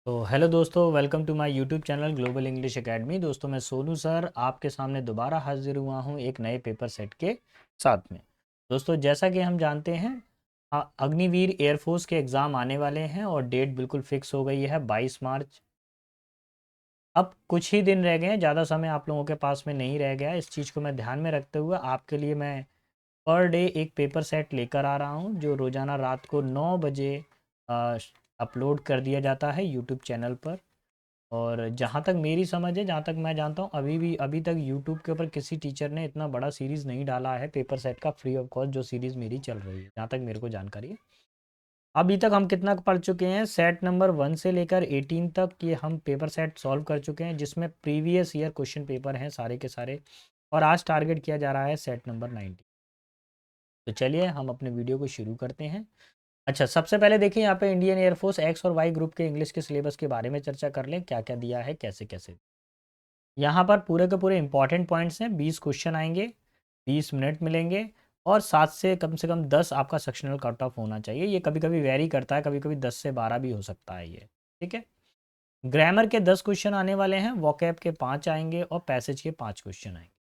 तो हेलो दोस्तों, welcome to my YouTube channel Global English Academy. दोस्तों, मैं सोनू सर आपके सामने दोबारा हाजिर हुआ हूँ एक नए पेपर सेट के साथ में। दोस्तों, जैसा कि हम जानते हैं, अग्निवीर एयरफोर्स के एग्ज़ाम आने वाले हैं और डेट बिल्कुल फिक्स हो गई है 22 मार्च। अब कुछ ही दिन रह गए हैं, ज़्यादा समय आप लोगों के पास में नहीं रह गया है। इस चीज़ को मैं ध्यान में रखते हुए आपके लिए मैं पर डे एक पेपर सेट लेकर आ रहा हूँ, जो रोज़ाना रात को 9 बजे अपलोड कर दिया जाता है यूट्यूब चैनल पर। और जहाँ तक मेरी समझ है, जहाँ तक मैं जानता हूँ, अभी तक यूट्यूब के ऊपर किसी टीचर ने इतना बड़ा सीरीज़ नहीं डाला है पेपर सेट का फ्री ऑफ कॉस्ट, जो सीरीज़ मेरी चल रही है, जहाँ तक मेरे को जानकारी है। अभी तक हम कितना पढ़ चुके हैं, सेट नंबर 1 से लेकर 18 तक ये हम पेपर सेट सॉल्व कर चुके हैं, जिसमें प्रीवियस ईयर क्वेश्चन पेपर हैं सारे के सारे। और आज टारगेट किया जा रहा है सेट नंबर 90। तो चलिए हम अपने वीडियो को शुरू करते हैं। अच्छा, सबसे पहले देखिए यहाँ पे इंडियन एयरफोर्स एक्स और वाई ग्रुप के इंग्लिश के सिलेबस के बारे में चर्चा कर लें, क्या क्या दिया है, कैसे कैसे। यहाँ पर पूरे के पूरे इंपॉर्टेंट पॉइंट्स हैं। 20 क्वेश्चन आएंगे, 20 मिनट मिलेंगे, और 7 से कम 10 आपका सेक्शनल कट ऑफ होना चाहिए। ये कभी कभी वेरी करता है, कभी कभी 10 से 12 भी हो सकता है ये। ठीक है। ग्रामर के 10 क्वेश्चन आने वाले हैं, वोकैब के 5 आएंगे और पैसेज के 5 क्वेश्चन आएंगे।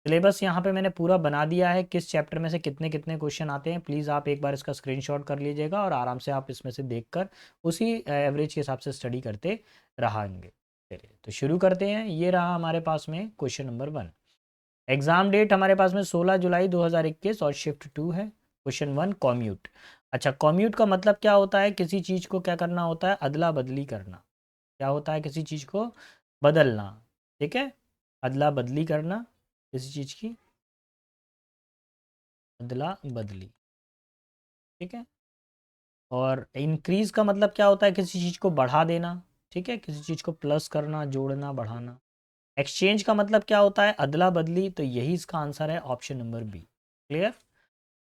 सिलेबस यहाँ पे मैंने पूरा बना दिया है, किस चैप्टर में से कितने कितने क्वेश्चन आते हैं। प्लीज़ आप एक बार इसका स्क्रीनशॉट कर लीजिएगा और आराम से आप इसमें से देखकर उसी एवरेज के हिसाब से स्टडी करते रहेंगे। चलिए तो शुरू करते हैं। ये रहा हमारे पास में क्वेश्चन नंबर 1। एग्ज़ाम डेट हमारे पास में 16 जुलाई 2021 और शिफ्ट 2 है। Question 1, commute. अच्छा, कॉम्यूट का मतलब क्या होता है? किसी चीज़ को क्या करना होता है? अदला बदली करना। क्या होता है? किसी चीज़ को बदलना। ठीक है, अदला बदली करना किसी चीज़ की, अदला बदली। ठीक है। और इंक्रीज का मतलब क्या होता है? किसी चीज़ को बढ़ा देना। ठीक है, किसी चीज़ को प्लस करना, जोड़ना, बढ़ाना। एक्सचेंज का मतलब क्या होता है? अदला बदली। तो यही इसका आंसर है, ऑप्शन नंबर बी। क्लियर।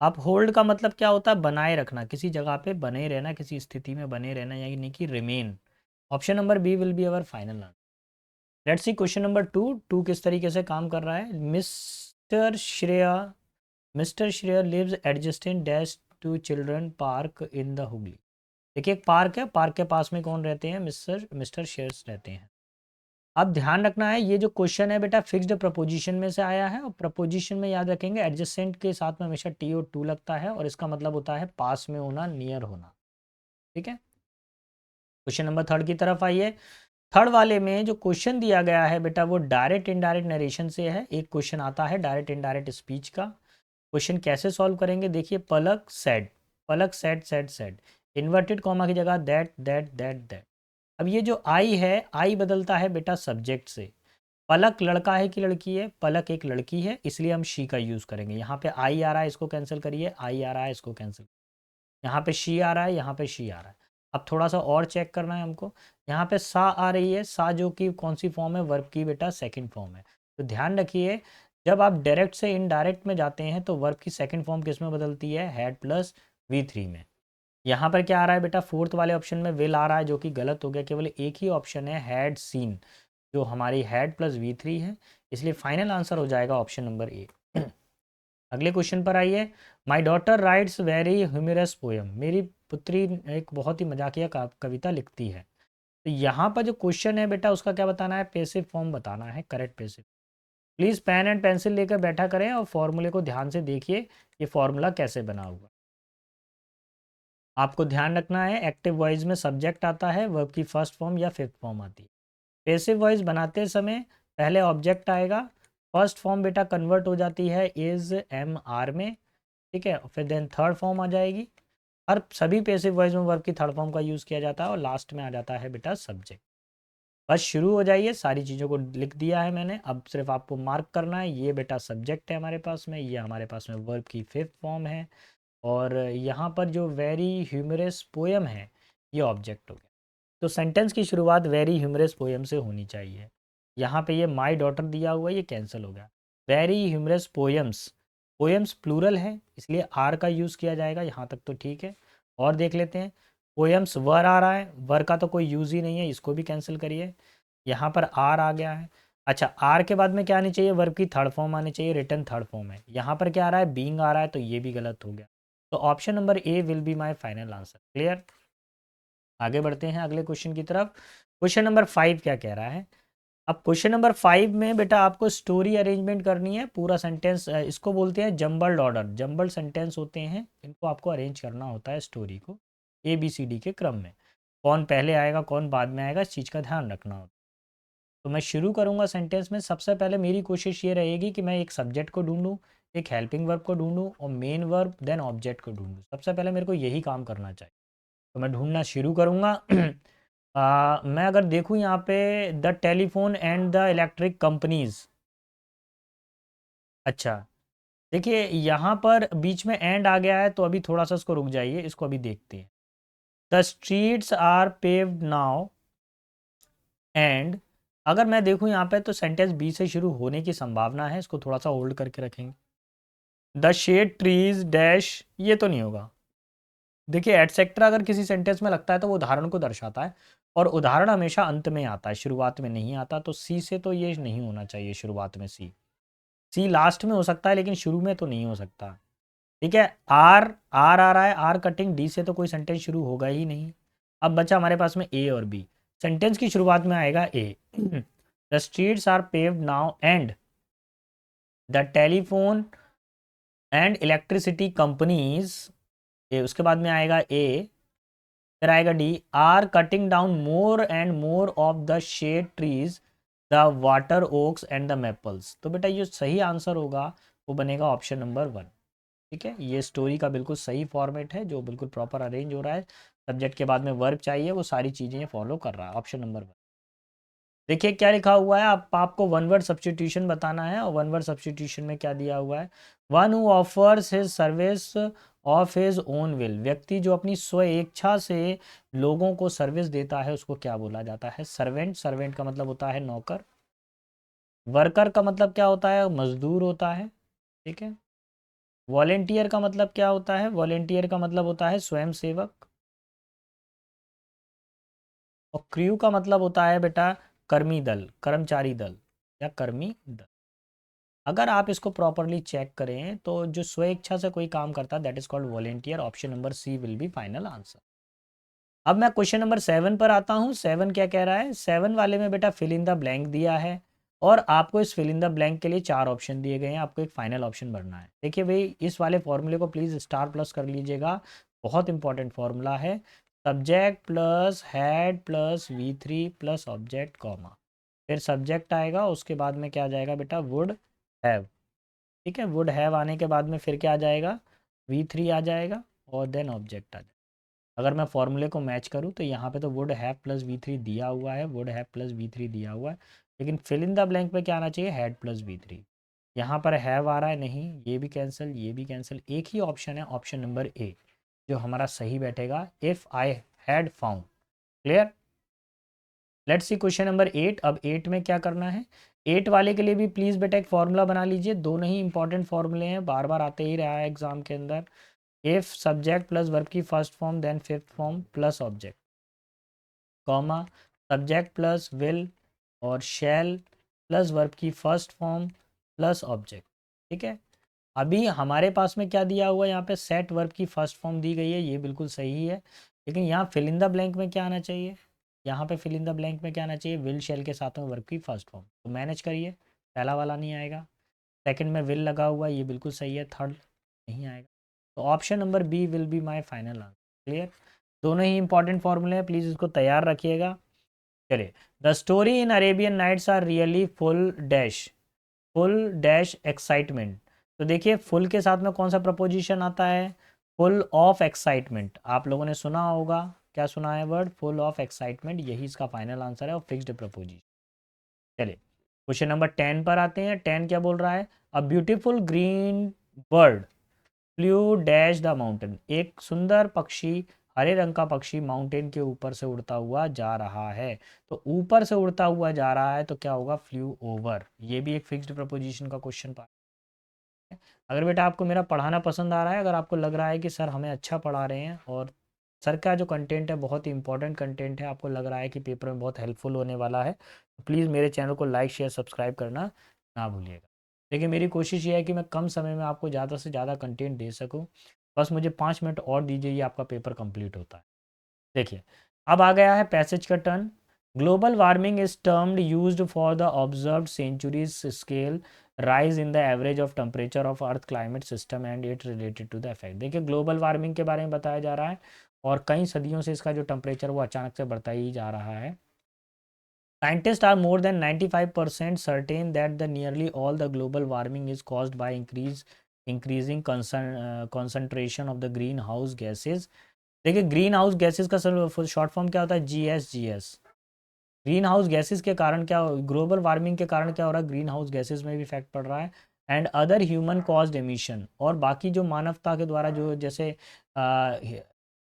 अब होल्ड का मतलब क्या होता है? बनाए रखना, किसी जगह पे बने रहना, किसी स्थिति में बने रहना, यानी कि remain. Option number B will be our final answer. Let's see question number 2। To किस तरीके से काम कर रहा है? Mister Shreya lives adjacent dash to children park in the Hooghly. देखिए, एक पार्क है, पार्क के पास में कौन रहते हैं? मिस्टर मिस्टर शेयर्स रहते हैं। अब ध्यान रखना है, ये जो क्वेश्चन है बेटा फिक्स्ड प्रपोजिशन में से आया है, और प्रपोजिशन में याद रखेंगे एडजस्टेंट के साथ में हमेशा टी और टू लगता है, और इसका मतलब होता है पास में होना, नियर होना। ठीक है। क्वेश्चन नंबर 3 की तरफ आइए। थर्ड वाले में जो क्वेश्चन दिया गया है बेटा, वो डायरेक्ट इनडायरेक्ट नरेशन से है। एक क्वेश्चन आता है डायरेक्ट इनडायरेक्ट स्पीच का। क्वेश्चन कैसे सॉल्व करेंगे? देखिए, Palak said said said, inverted comma की जगह दैट दैट दैट दैट। अब ये जो आई है, आई बदलता है बेटा सब्जेक्ट से। पलक लड़का है कि लड़की है? पलक एक लड़की है, इसलिए हम शी का यूज़ करेंगे। यहाँ पे आई आ रहा है, इसको कैंसिल करिए। आई आ रहा है, इसको कैंसिल। यहाँ पे शी आ रहा है, यहाँ पे शी आ रहा है। अब थोड़ा सा और चेक करना है हमको। यहाँ पे सा आ रही है, सा जो कि कौन सी फॉर्म है? वर्ब की बेटा सेकंड फॉर्म है। तो ध्यान रखिए, जब आप डायरेक्ट से इनडायरेक्ट में जाते हैं तो वर्ब की सेकंड फॉर्म किस में बदलती है? हैड प्लस V3 में। यहाँ पर क्या आ रहा है बेटा? फोर्थ वाले ऑप्शन में विल आ रहा है, जो कि गलत हो गया। केवल एक ही ऑप्शन है हैड सीन, जो हमारी हैड प्लस V3 है। इसलिए फाइनल आंसर हो जाएगा ऑप्शन नंबर ए। अगले क्वेश्चन पर आइए। My daughter rights very humorous poem. मेरी पुत्री एक बहुत ही मजाकिया कविता लिखती है। तो यहाँ पर जो क्वेश्चन है बेटा, उसका क्या बताना है? पैसिव फॉर्म बताना है, correct passive. Please pen and pencil लेकर बैठा करें और फॉर्मूले को ध्यान से देखिए, ये फॉर्मूला कैसे बना हुआ। आपको ध्यान रखना है, एक्टिव वॉइस में सब्जेक्ट आता है, वर्ब की फर्स्ट फॉर्म या फिफ्थ फॉर्म आती है। पैसिव वॉइस बनाते समय पहले ऑब्जेक्ट आएगा, फर्स्ट फॉर्म बेटा कन्वर्ट हो जाती है इज एम आर में। ठीक है, फिर देन थर्ड फॉर्म आ जाएगी। हर सभी पैसिव वॉइस में वर्ब की थर्ड फॉर्म का यूज़ किया जाता है, और लास्ट में आ जाता है बेटा सब्जेक्ट। बस शुरू हो जाइए, सारी चीज़ों को लिख दिया है मैंने, अब सिर्फ आपको मार्क करना है। ये बेटा सब्जेक्ट है हमारे पास में, ये हमारे पास में वर्ब की फिफ्थ फॉर्म है, और यहाँ पर जो वेरी ह्यूमरस पोएम है, ये ऑब्जेक्ट हो गया। तो सेंटेंस की शुरुआत वेरी ह्यूमरस पोएम से होनी चाहिए। यहाँ पे ये माई डॉटर दिया हुआ है, ये कैंसिल हो गया। Very humorous poems, poems plural है, इसलिए आर का यूज़ किया जाएगा। यहाँ तक तो ठीक है। और देख लेते हैं, पोएम्स वर आ रहा है, वर का तो कोई यूज़ ही नहीं है, इसको भी कैंसिल करिए। यहाँ पर आर आ गया है। अच्छा, आर के बाद में क्या आनी चाहिए? वर्ब की थर्ड फॉर्म आनी चाहिए, रिटर्न थर्ड फॉर्म है। यहाँ पर क्या आ रहा है? बीइंग आ रहा है, तो ये भी गलत हो गया। तो option number A will be my final answer. Clear. आगे बढ़ते हैं अगले क्वेश्चन की तरफ। क्वेश्चन नंबर 5 क्या कह रहा है? अब क्वेश्चन नंबर 5 में बेटा आपको स्टोरी अरेंजमेंट करनी है, पूरा सेंटेंस, इसको बोलते हैं जंबल्ड ऑर्डर। जंबल्ड सेंटेंस होते हैं, इनको आपको अरेंज करना होता है स्टोरी को ABCD के क्रम में। कौन पहले आएगा कौन बाद में आएगा, इस चीज़ का ध्यान रखना होता है। तो मैं शुरू करूँगा सेंटेंस में। सबसे पहले मेरी कोशिश ये रहेगी कि मैं एक सब्जेक्ट को ढूंढूं, एक हेल्पिंग वर्ब को ढूंढूं और मेन वर्ब देन ऑब्जेक्ट को ढूंढूं। सबसे पहले मेरे को यही काम करना चाहिए, तो मैं ढूंढना शुरू करूँगा। मैं अगर देखूँ यहाँ पे the telephone and the electric companies. अच्छा, देखिए यहाँ पर बीच में एंड आ गया है, तो अभी थोड़ा सा इसको रुक जाइए, इसको अभी देखते हैं। The streets are paved now and, अगर मैं देखूँ यहाँ पे तो सेंटेंस बी से शुरू होने की संभावना है, इसको थोड़ा सा होल्ड करके रखेंगे। द शेड ट्रीज डैश, ये तो नहीं होगा। देखिए एटसेट्रा अगर किसी सेंटेंस में लगता है तो वो उदाहरण को दर्शाता है, और उदाहरण हमेशा अंत में आता है, शुरुआत में नहीं आता। तो सी से तो ये नहीं होना चाहिए, शुरुआत में सी। सी लास्ट में हो सकता है लेकिन शुरू में तो नहीं हो सकता। ठीक है, आर आर आ रहा है, आर कटिंग डी से तो कोई सेंटेंस शुरू होगा ही नहीं। अब बचा हमारे पास में ए और बी। सेंटेंस की शुरुआत में आएगा A. The streets are paved now and the telephone and electricity companies, A उसके बाद में आएगा ए, फिर आएगा D, are cutting down more and more of the shade trees the water oaks and the maples. तो बेटा ये सही आंसर होगा, वो बनेगा ऑप्शन नंबर 1। ठीक है, ये स्टोरी का बिल्कुल सही फॉर्मेट है, जो बिल्कुल प्रॉपर अरेंज हो रहा है। सब्जेक्ट के बाद में वर्ब चाहिए, वो सारी चीज़ें फॉलो कर रहा है, ऑप्शन नंबर 1। देखिए क्या लिखा हुआ है, आपको वन वर्ड सब्सटीट्यूशन बताना है, और वन वर्ड सब्सटीट्यूशन में क्या दिया हुआ है? One who offers his service of his own will, व्यक्ति जो अपनी स्व इच्छा से लोगों को सर्विस देता है उसको क्या बोला जाता है? सर्वेंट। सर्वेंट का मतलब होता है नौकर। वर्कर का मतलब क्या होता है? मजदूर होता है। ठीक है, वॉलेंटियर का मतलब क्या होता है? वॉलेंटियर का मतलब होता है स्वयं सेवक। और क्रू का मतलब होता है बेटा कर्मी दल, कर्मचारी दल या कर्मी दल। अगर आप इसको प्रॉपरली चेक करें तो जो स्वेच्छा से कोई काम करता है that is called volunteer. Option number C will be final answer. अब मैं क्वेश्चन नंबर 7 पर आता हूँ। 7 क्या कह रहा है? 7 वाले में बेटा फिल इन द ब्लैंक दिया है, और आपको इस फिल इन द ब्लैंक के लिए 4 ऑप्शन दिए गए हैं, आपको एक फाइनल ऑप्शन भरना है। देखिए भाई, इस वाले फॉर्मूले को प्लीज़ स्टार प्लस कर लीजिएगा, बहुत इंपॉर्टेंट फॉर्मूला है। Subject plus had plus V3 plus object comma, फिर सब्जेक्ट आएगा, उसके बाद में क्या आ जाएगा बेटा? Would have. ठीक है, वुड हैव आने के बाद में फिर क्या आ जाएगा? V3 आ जाएगा और देन ऑब्जेक्ट आ जाएगा। अगर मैं फॉर्मूले को मैच करूँ तो यहाँ पे तो वुड हैव प्लस V3 दिया हुआ है, वुड हैव प्लस V3 दिया हुआ है, लेकिन फिल इन द ब्लैंक पे क्या आना चाहिए? Had plus V3। यहाँ पर हैव आ रहा है, नहीं, ये भी कैंसिल, ये भी कैंसिल। एक ही ऑप्शन है, ऑप्शन नंबर ए, जो हमारा सही बैठेगा, if I had found. Clear? Let's see question number 8। अब 8 में क्या करना है? 8 वाले के लिए भी प्लीज़ बेटा एक फॉर्मूला बना लीजिए। दोनों ही इंपॉर्टेंट फॉर्मूले हैं, बार बार आते ही रहा है एग्जाम के अंदर। इफ सब्जेक्ट प्लस वर्ब की first form then fifth form plus object, comma subject plus will और शैल प्लस वर्ब की फर्स्ट फॉर्म प्लस ऑब्जेक्ट। ठीक है, अभी हमारे पास में क्या दिया हुआ है? यहाँ पे सेट वर्ब की फर्स्ट फॉर्म दी गई है, ये बिल्कुल सही है, लेकिन यहाँ फिल इन द ब्लैंक में क्या आना चाहिए? यहाँ पे फिल इन द ब्लैंक में क्या आना चाहिए? विल शैल के साथ में वर्ब की फर्स्ट फॉर्म। तो मैनेज करिए, पहला वाला नहीं आएगा, सेकंड में विल लगा हुआ है, ये बिल्कुल सही है, थर्ड नहीं आएगा। तो option number B will be my final answer. Clear? दोनों ही इंपॉर्टेंट फॉर्मूले हैं, प्लीज़ इसको तैयार रखिएगा। चलिए, the story in Arabian nights are really full dash, full dash excitement. तो देखिए फुल के साथ में कौन सा प्रपोजिशन आता है? Full of excitement. आप लोगों ने सुना होगा, क्या सुना है वर्ड? फुल ऑफ एक्साइटमेंट, यही इसका फाइनल आंसर है, और फिक्स्ड प्रपोजिशन। चलिए क्वेश्चन नंबर 10 पर आते हैं। 10 क्या बोल रहा है? A beautiful green bird flu dash the mountain, एक सुंदर पक्षी, हरे रंग का पक्षी माउंटेन के ऊपर से उड़ता हुआ जा रहा है। तो ऊपर से उड़ता हुआ जा रहा है तो क्या होगा? Flu over. ये भी एक फिक्स्ड प्रपोजिशन का क्वेश्चन पार्ट है। अगर बेटा आपको मेरा पढ़ाना पसंद आ रहा है, अगर आपको लग रहा है कि सर हमें अच्छा पढ़ा रहे हैं और सर का जो कंटेंट है बहुत ही इंपॉर्टेंट कंटेंट है, आपको लग रहा है कि पेपर में बहुत हेल्पफुल होने वाला है, तो प्लीज़ मेरे चैनल को लाइक शेयर सब्सक्राइब करना ना भूलिएगा। देखिए मेरी कोशिश ये है कि मैं कम समय में आपको ज़्यादा से ज़्यादा कंटेंट दे सकूँ, बस मुझे 5 मिनट और दीजिए, ये आपका पेपर कंप्लीट होता है। देखिए अब आ गया है पैसेज का turn. Global warming is termed used for the observed centuries scale rise in the average of temperature of earth climate system and it related to the effect. देखिए ग्लोबल वार्मिंग के बारे में बताया जा रहा है और कई सदियों से इसका जो टेम्परेचर वो अचानक से बढ़ता ही जा रहा है। Scientists are more than 95% certain that the nearly all the global warming is caused by increasing concentration of the greenhouse gases। देखिए ग्रीन हाउस गैसेस का शॉर्ट फॉर्म क्या होता है, GHGs। ग्रीन हाउस गैसेस के कारण क्या, ग्लोबल वार्मिंग के कारण क्या हो रहा है, ग्रीन हाउस गैसेस में भी इफेक्ट पड़ रहा है। And other human caused emission, और बाकी जो मानवता के द्वारा जो जैसे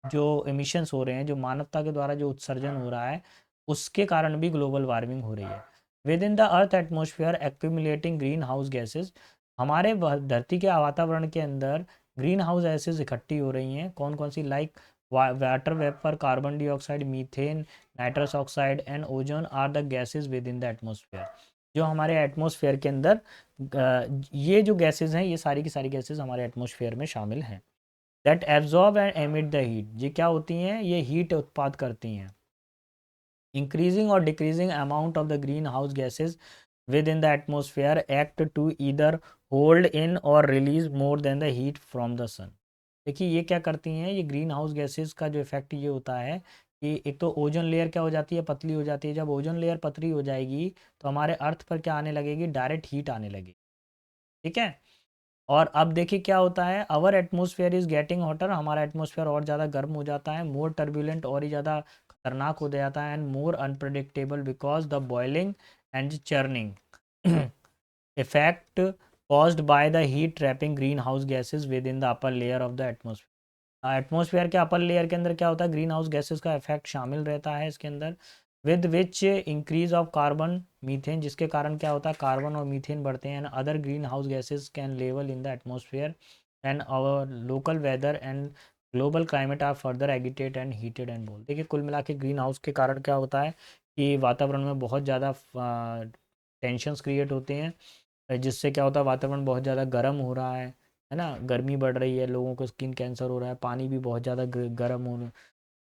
जो एमिशंस हो रहे हैं, जो मानवता के द्वारा जो उत्सर्जन हो रहा है, उसके कारण भी ग्लोबल वार्मिंग हो रही है। With in the earth atmosphere accumulating green house gases, हमारे धरती के वातावरण के अंदर ग्रीन हाउस गैसेज इकट्ठी हो रही हैं। कौन कौन सी, like water vapour, carbon dioxide, methane, nitrous oxide and ozone are the gases within the atmosphere. जो हमारे एटमोसफियर के अंदर ये जो गैसेज हैं, ये सारी की सारी गैसेज हमारे एटमोसफियर में शामिल हैं। That absorb and emit the heat, ये क्या होती हैं, ये हीट उत्पाद करती हैं। इंक्रीजिंग और decreasing amount of the green house gases within the atmosphere act to either hold in और release more than the heat from the sun. देखिए ये क्या करती हैं, ये ग्रीन हाउस गैसेस का जो इफेक्ट ये होता है कि एक तो ओजोन लेयर क्या हो जाती है, पतली हो जाती है। जब ओजोन लेयर पतली हो जाएगी तो हमारे अर्थ पर क्या आने लगेगी, डायरेक्ट हीट आने लगेगी। ठीक है। और अब देखिए क्या होता है, अवर एटमोसफेयर इज गेटिंग हॉटर, हमारा एटमोसफेयर और ज़्यादा गर्म हो जाता है। मोर टर्बुलेंट, और ही ज़्यादा खतरनाक हो जाता है। And more unpredictable because the boiling and churning effect caused by the heat trapping greenhouse gases within the upper layer of the atmosphere। Atmosphere के अपर लेयर के अंदर क्या होता है, ग्रीन हाउस गैसेस का इफेक्ट शामिल रहता है इसके अंदर। With which increase of carbon methane, जिसके कारण क्या होता है, कार्बन और मीथेन बढ़ते हैं। And other greenhouse gases can level in the atmosphere and our local weather and global climate are further agitated and heated and बोल। देखिए कुल मिला के ग्रीन हाउस के कारण क्या होता है कि वातावरण में बहुत ज़्यादा टेंशन्स क्रिएट होते हैं, जिससे क्या होता है, वातावरण बहुत ज़्यादा गर्म हो रहा है ना, गर्मी बढ़ रही है, लोगों को स्किन कैंसर हो रहा है, पानी भी बहुत ज़्यादा गर्म हो,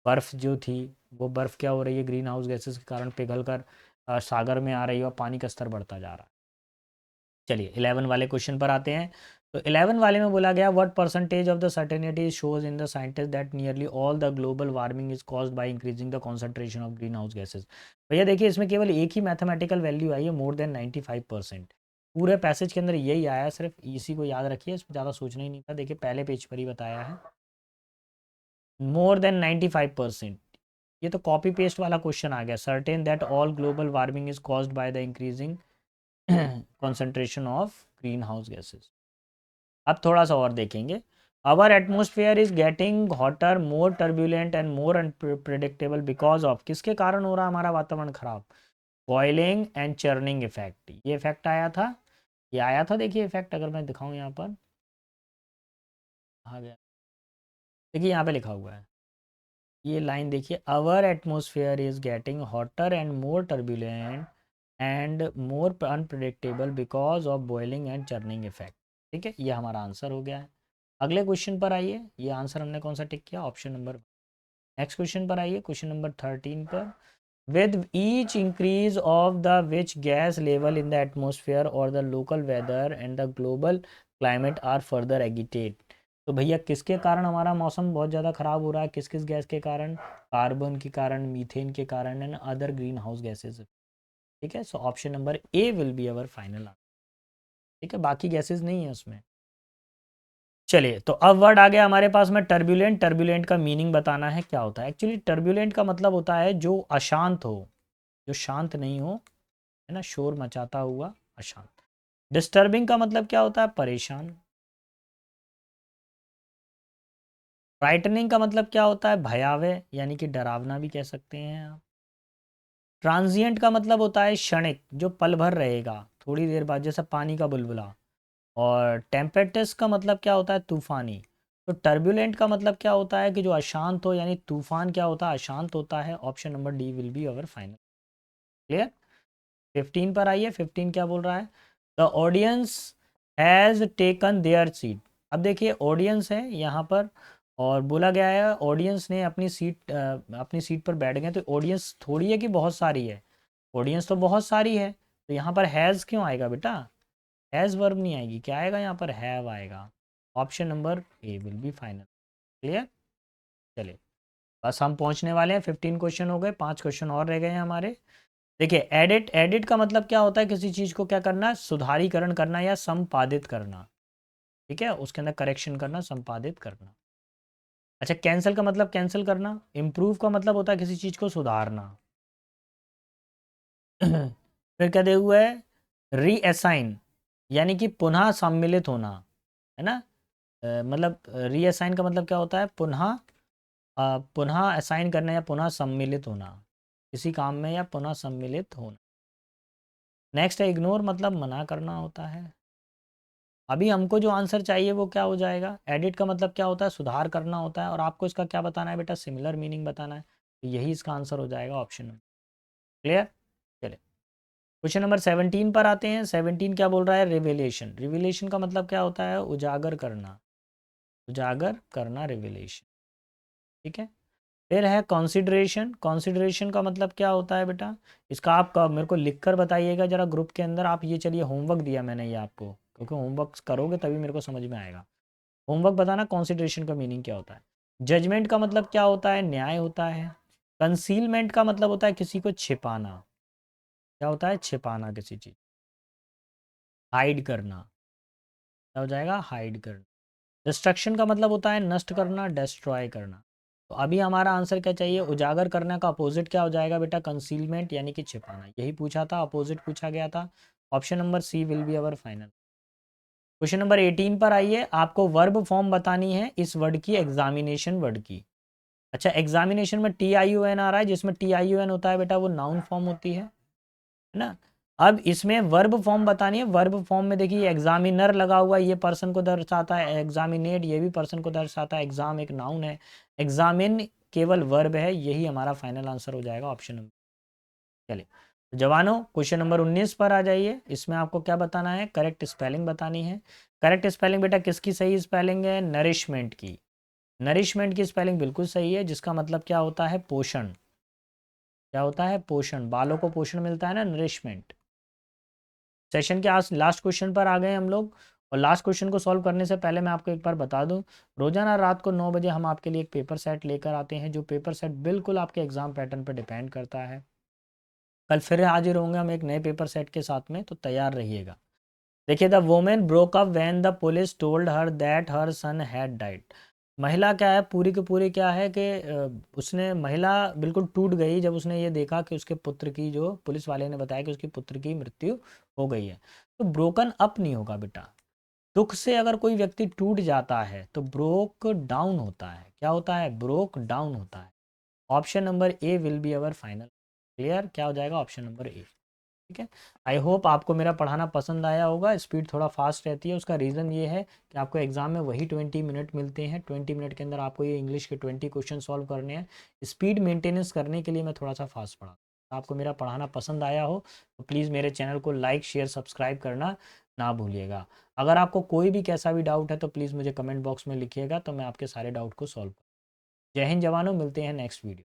बर्फ़ जो थी वो बर्फ़ क्या हो रही है, ग्रीन हाउस गैसेस के कारण पिघल कर सागर में आ रही है और पानी का स्तर बढ़ता जा रहा है। चलिए 11 वाले क्वेश्चन पर आते हैं। तो 11 वाले में बोला गया, what percentage of the certainty shows in the scientist that nearly all the global warming is caused by increasing the concentration of green house gases. भैया देखिए इसमें केवल एक ही मैथमेटिकल वैल्यू आई है, मोर देन 95%। पूरे पैसेज के अंदर यही आया है, सिर्फ इसी को याद रखिए, इसमें ज़्यादा सोचना ही नहीं था। देखिए पहले पेज पर ही बताया है, मोर देन 95%। ये तो कॉपी पेस्ट वाला क्वेश्चन आ गया। Certain that all global warming is caused by the increasing concentration of green house gases. अब थोड़ा सा और देखेंगे। Our atmosphere is getting hotter, more turbulent and more unpredictable because of, किसके कारण हो रहा है हमारा वातावरण खराब, बॉइलिंग एंड चर्निंग इफेक्ट। ये इफेक्ट आया था, ये आया था, देखिए इफेक्ट अगर मैं दिखाऊं यहाँ पर आ गया, देखिए यहाँ पे लिखा हुआ है, ये लाइन देखिए, our atmosphere is getting hotter and more turbulent and more unpredictable because of boiling and churning effect. ठीक है, ये हमारा आंसर हो गया है। अगले क्वेश्चन पर आइए, ये आंसर हमने कौन सा टिक किया, ऑप्शन नंबर। नेक्स्ट क्वेश्चन पर आइए, क्वेश्चन नंबर 13 पर। With each increase of the which gas level in the atmosphere और the local weather and the global climate are further agitated. तो भैया किसके कारण हमारा मौसम बहुत ज़्यादा ख़राब हो रहा है, किस किस गैस के कारण, कार्बन के कारण, मीथेन के कारण and other green house gases. ठीक है, so option number A will be our final answer. ठीक है, बाकी गैसेज नहीं है उसमें। चलिए तो अब वर्ड आ गया हमारे पास में टर्बुलेंट। टर्बुलेंट का मीनिंग बताना है क्या होता है। एक्चुअली टर्बुलेंट का मतलब होता है जो अशांत हो, जो शांत नहीं हो, है ना, शोर मचाता हुआ, अशांत। डिस्टर्बिंग का मतलब क्या होता है, परेशान। फ्राइटनिंग का मतलब क्या होता है, भयावह, यानी कि डरावना भी कह सकते हैं आप। ट्रांजिएंट का मतलब होता है क्षणिक, जो पल भर रहेगा, थोड़ी देर बाद, जैसे पानी का बुलबुला। और टेम्पेस्ट का मतलब क्या होता है, तूफानी। तो टर्बुलेंट का मतलब क्या होता है कि जो अशांत हो, यानी तूफान क्या होता है, अशांत होता है। Option number D will be our final. Clear. 15 पर आइए, 15 क्या बोल रहा है, the audience has taken there seat. अब देखिए ऑडियंस है यहाँ पर, और बोला गया है ऑडियंस ने अपनी सीट पर बैठ गए, तो ऑडियंस थोड़ी है कि बहुत सारी है, ऑडियंस तो बहुत सारी है, तो यहाँ पर हैज़ क्यों आएगा बेटा, हैज़ वर्ब नहीं आएगी, क्या आएगा यहाँ पर, हैव आएगा। Option number A will be final. Clear. चलिए बस हम पहुँचने वाले हैं, 15 क्वेश्चन हो गए, 5 क्वेश्चन और रह गए हैं हमारे। देखिए एडिट, एडिट का मतलब क्या होता है, किसी चीज़ को क्या करना, सुधारीकरण करना या संपादित करना, ठीक है, उसके अंदर करेक्शन करना, संपादित करना। अच्छा कैंसिल का मतलब कैंसिल करना, इम्प्रूव का मतलब होता है किसी चीज़ को सुधारना। फिर क्या दे हुआ है, रीअसाइन यानी कि पुनः सम्मिलित होना, है ना। मतलब रीअसाइन का मतलब क्या होता है, पुनः असाइन करना या पुनः सम्मिलित होना किसी काम में, या पुनः सम्मिलित होना। नेक्स्ट है इग्नोर, मतलब मना करना होता है। अभी हमको जो आंसर चाहिए वो क्या हो जाएगा, एडिट का मतलब क्या होता है, सुधार करना होता है, और आपको इसका क्या बताना है बेटा, सिमिलर मीनिंग बताना है, तो यही इसका आंसर हो जाएगा ऑप्शन में। क्लियर। चलिए क्वेश्चन नंबर 17 पर आते हैं। 17 क्या बोल रहा है, रिविलेशन। रिविलेशन का मतलब क्या होता है, उजागर करना, उजागर करना रिविलेशन, ठीक है। फिर है कॉन्सिडरेशन। कॉन्सिडरेशन का मतलब क्या होता है बेटा, इसका आप मेरे को लिख कर बताइएगा जरा ग्रुप के अंदर आप, ये चलिए होमवर्क दिया मैंने ये आपको, क्योंकि होमवर्क करोगे तभी मेरे को समझ में आएगा। होमवर्क बताना कॉन्सिडरेशन का मीनिंग क्या होता है। जजमेंट का मतलब क्या होता है, न्याय होता है। कंसीलमेंट का मतलब होता है किसी को छिपाना, क्या होता है, छिपाना किसी चीज़। हाइड करना, क्या हो जाएगा, हाइड करना। डिस्ट्रक्शन का मतलब होता है नष्ट करना, डिस्ट्रॉय करना। तो अभी हमारा आंसर क्या चाहिए, उजागर करने का अपोजिट क्या हो जाएगा बेटा, कंसीलमेंट यानी कि छिपाना, यही पूछा था, अपोजिट पूछा गया था। Option number C will be our final. Question number 18 पर आइए, आपको वर्ब फॉर्म बतानी है इस वर्ड की, एग्जामिनेशन वर्ड की। अच्छा एग्जामिनेशन में TIUN आ रहा है, जिसमें TIUN होता है बेटा वो नाउन फॉर्म होती है ना। अब इसमें वर्ब फॉर्म बतानी है, वर्ब फॉर्म में देखिए एग्जामिनर लगा हुआ है, ये पर्सन को दर्शाता है, एग्जामिनेट ये भी पर्सन को दर्शाता है, एग्जाम एक नाउन है, एग्जामिन केवल वर्ब है, यही हमारा फाइनल आंसर हो जाएगा ऑप्शन नंबर। चलिए तो जवानों क्वेश्चन नंबर 19 पर आ जाइए, इसमें आपको क्या बताना है, करेक्ट स्पेलिंग बतानी है। करेक्ट स्पेलिंग बेटा किसकी सही स्पेलिंग है, नरिशमेंट की। नरिशमेंट की स्पेलिंग बिल्कुल सही है, जिसका मतलब क्या होता है, पोषण, क्या होता है, पोषण, बालों को पोषण मिलता है ना, नरिशमेंट। सेशन के आज लास्ट क्वेश्चन पर आ गए हम लोग, और लास्ट क्वेश्चन को सॉल्व करने से पहले मैं आपको एक बार बता दूं, रोजाना रात को 9 बजे हम आपके लिए एक पेपर सेट लेकर आते हैं, जो पेपर सेट बिल्कुल आपके एग्जाम पैटर्न पर डिपेंड करता है। कल फिर हाजिर होंगे हम एक नए पेपर सेट के साथ में, तो तैयार रहिएगा। देखिए the women broke up when the police told her that her son had died. महिला क्या है, पूरी की पूरी क्या है कि उसने, महिला बिल्कुल टूट गई जब उसने ये देखा कि उसके पुत्र की, जो पुलिस वाले ने बताया कि उसकी पुत्र की मृत्यु हो गई है। तो ब्रोकन अप नहीं होगा बेटा, दुख से अगर कोई व्यक्ति टूट जाता है तो ब्रोक डाउन होता है, क्या होता है, ब्रोक डाउन होता है। Option number A will be our final. Clear, क्या हो जाएगा, ऑप्शन नंबर ए। ठीक है। आई होप आपको मेरा पढ़ाना पसंद आया होगा, स्पीड थोड़ा फास्ट रहती है, उसका रीज़न ये है कि आपको एग्जाम में वही 20 मिनट मिलते हैं, 20 मिनट के अंदर आपको ये इंग्लिश के 20 क्वेश्चन सॉल्व करने हैं। स्पीड मेंटेनेंस करने के लिए मैं थोड़ा सा फास्ट पढ़ा। आपको मेरा पढ़ाना पसंद आया हो तो प्लीज़ मेरे चैनल को लाइक शेयर सब्सक्राइब करना ना भूलिएगा। अगर आपको कोई भी कैसा भी डाउट है तो प्लीज़ मुझे कमेंट बॉक्स में लिखिएगा, तो मैं आपके सारे डाउट को सॉल्व करूँ। जय हिंद जवानों, मिलते हैं नेक्स्ट वीडियो।